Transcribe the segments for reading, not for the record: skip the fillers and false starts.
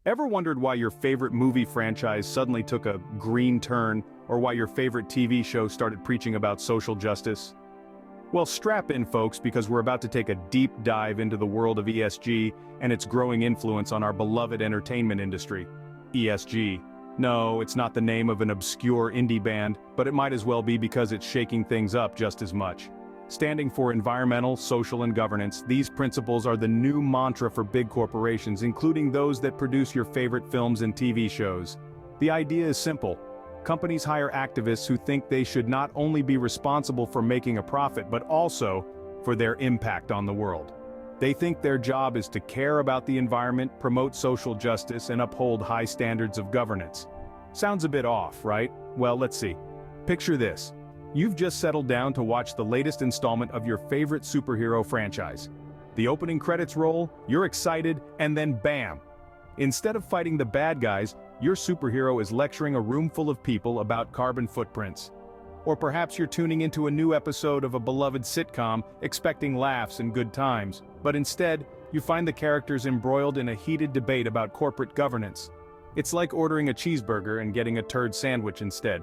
Ever wondered why your favorite movie franchise suddenly took a green turn, or why your favorite TV show started preaching about social justice? Well, strap in, folks, because we're about to take a deep dive into the world of ESG and its growing influence on our beloved entertainment industry. ESG. No, it's not the name of an obscure indie band, but it might as well be because it's shaking things up just as much. Standing for environmental, social, and governance, these principles are the new mantra for big corporations, including those that produce your favorite films and TV shows. The idea is simple. Companies hire activists who think they should not only be responsible for making a profit, but also for their impact on the world. They think their job is to care about the environment, promote social justice, and uphold high standards of governance. Sounds a bit off, right? Well, let's see. Picture this. You've just settled down to watch the latest installment of your favorite superhero franchise. The opening credits roll, you're excited, and then bam! Instead of fighting the bad guys, your superhero is lecturing a room full of people about carbon footprints. Or perhaps you're tuning into a new episode of a beloved sitcom, expecting laughs and good times, but instead, you find the characters embroiled in a heated debate about corporate governance. It's like ordering a cheeseburger and getting a turd sandwich instead.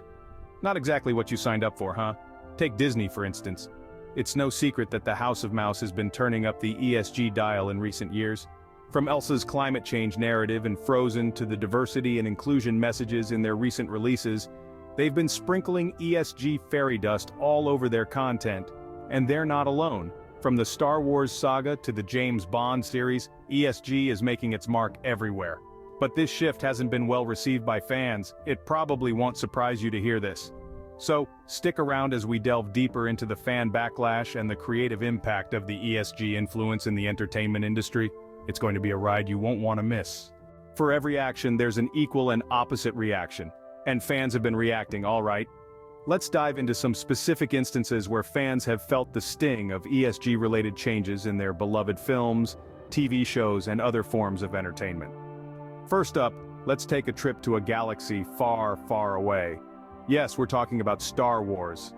Not exactly what you signed up for, huh? Take Disney, for instance. It's no secret that the House of Mouse has been turning up the ESG dial in recent years. From Elsa's climate change narrative in Frozen to the diversity and inclusion messages in their recent releases, they've been sprinkling ESG fairy dust all over their content. And they're not alone. From the Star Wars saga to the James Bond series, ESG is making its mark everywhere. But this shift hasn't been well received by fans. It probably won't surprise you to hear this. So, stick around as we delve deeper into the fan backlash and the creative impact of the ESG influence in the entertainment industry. It's going to be a ride you won't want to miss. For every action, there's an equal and opposite reaction. And fans have been reacting, all right. Let's dive into some specific instances where fans have felt the sting of ESG-related changes in their beloved films, TV shows, and other forms of entertainment. First up, let's take a trip to a galaxy far, far away. Yes, we're talking about Star Wars.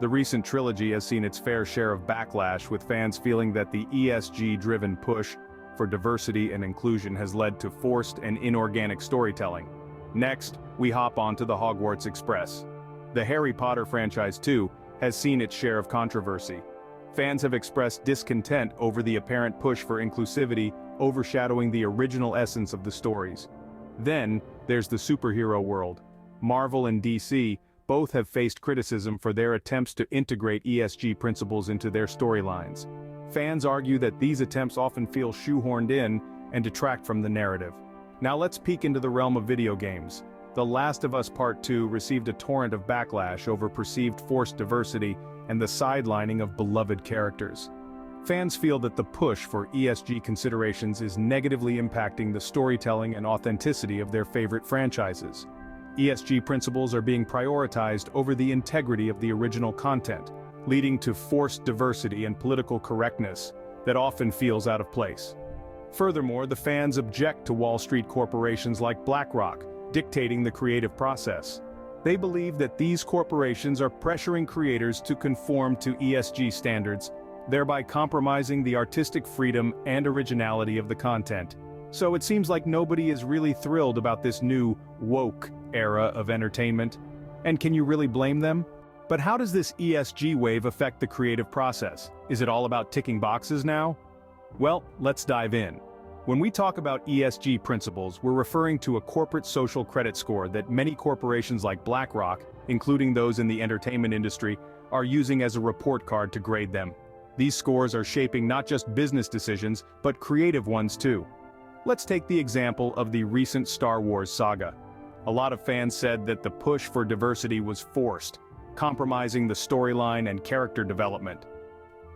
The recent trilogy has seen its fair share of backlash, with fans feeling that the ESG-driven push for diversity and inclusion has led to forced and inorganic storytelling. Next, we hop onto the Hogwarts Express. The Harry Potter franchise, too, has seen its share of controversy. Fans have expressed discontent over the apparent push for inclusivity overshadowing the original essence of the stories. Then, there's the superhero world. Marvel and DC both have faced criticism for their attempts to integrate ESG principles into their storylines. Fans argue that these attempts often feel shoehorned in and detract from the narrative. Now let's peek into the realm of video games. The Last of Us Part 2 received a torrent of backlash over perceived forced diversity and the sidelining of beloved characters. Fans feel that the push for ESG considerations is negatively impacting the storytelling and authenticity of their favorite franchises. ESG principles are being prioritized over the integrity of the original content, leading to forced diversity and political correctness that often feels out of place. Furthermore, the fans object to Wall Street corporations like BlackRock dictating the creative process. They believe that these corporations are pressuring creators to conform to ESG standards, thereby compromising the artistic freedom and originality of the content. So it seems like nobody is really thrilled about this new woke era of entertainment. And can you really blame them? But how does this ESG wave affect the creative process? Is it all about ticking boxes now? Well, let's dive in. When we talk about ESG principles, we're referring to a corporate social credit score that many corporations like BlackRock, including those in the entertainment industry, are using as a report card to grade them. These scores are shaping not just business decisions, but creative ones too. Let's take the example of the recent Star Wars saga. A lot of fans said that the push for diversity was forced, compromising the storyline and character development.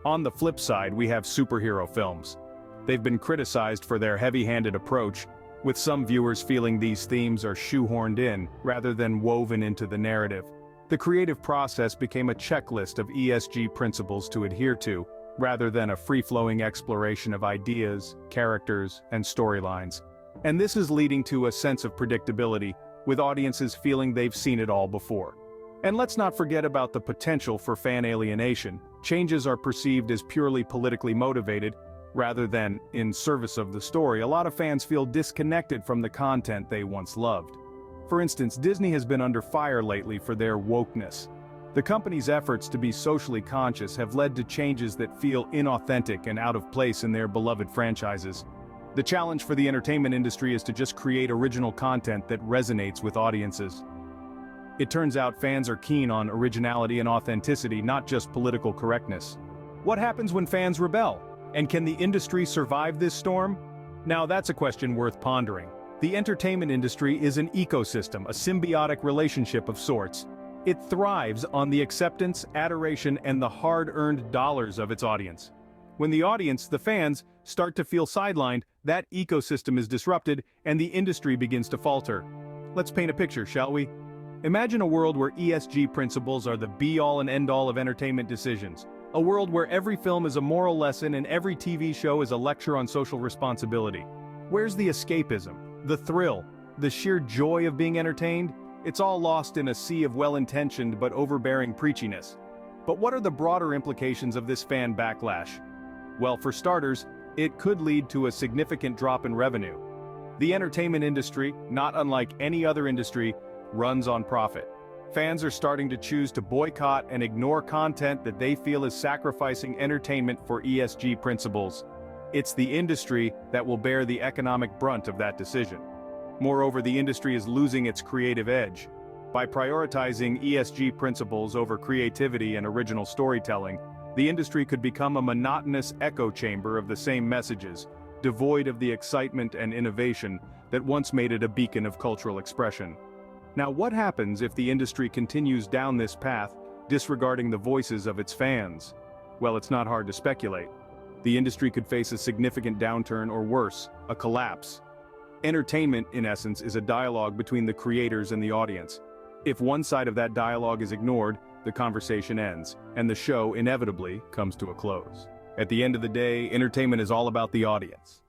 On the flip side, we have superhero films. They've been criticized for their heavy-handed approach, with some viewers feeling these themes are shoehorned in, rather than woven into the narrative. The creative process became a checklist of ESG principles to adhere to, rather than a free-flowing exploration of ideas, characters, and storylines. And this is leading to a sense of predictability, with audiences feeling they've seen it all before. And let's not forget about the potential for fan alienation. Changes are perceived as purely politically motivated, rather than in service of the story. A lot of fans feel disconnected from the content they once loved. For instance, Disney has been under fire lately for their wokeness. The company's efforts to be socially conscious have led to changes that feel inauthentic and out of place in their beloved franchises. The challenge for the entertainment industry is to just create original content that resonates with audiences. It turns out fans are keen on originality and authenticity, not just political correctness. What happens when fans rebel? And can the industry survive this storm? Now that's a question worth pondering. The entertainment industry is an ecosystem, a symbiotic relationship of sorts. It thrives on the acceptance, adoration, and the hard-earned dollars of its audience. When the audience, the fans, start to feel sidelined, that ecosystem is disrupted and the industry begins to falter. Let's paint a picture, shall we? Imagine a world where ESG principles are the be-all and end-all of entertainment decisions. A world where every film is a moral lesson and every TV show is a lecture on social responsibility. Where's the escapism, the thrill, the sheer joy of being entertained? It's all lost in a sea of well-intentioned but overbearing preachiness. But what are the broader implications of this fan backlash? Well, for starters, it could lead to a significant drop in revenue. The entertainment industry, not unlike any other industry, runs on profit. Fans are starting to choose to boycott and ignore content that they feel is sacrificing entertainment for ESG principles. It's the industry that will bear the economic brunt of that decision. Moreover, the industry is losing its creative edge. By prioritizing ESG principles over creativity and original storytelling, the industry could become a monotonous echo chamber of the same messages, devoid of the excitement and innovation that once made it a beacon of cultural expression. Now, what happens if the industry continues down this path, disregarding the voices of its fans? Well, it's not hard to speculate. The industry could face a significant downturn or worse, a collapse. Entertainment, in essence, is a dialogue between the creators and the audience. If one side of that dialogue is ignored, the conversation ends, and the show inevitably comes to a close. At the end of the day, entertainment is all about the audience.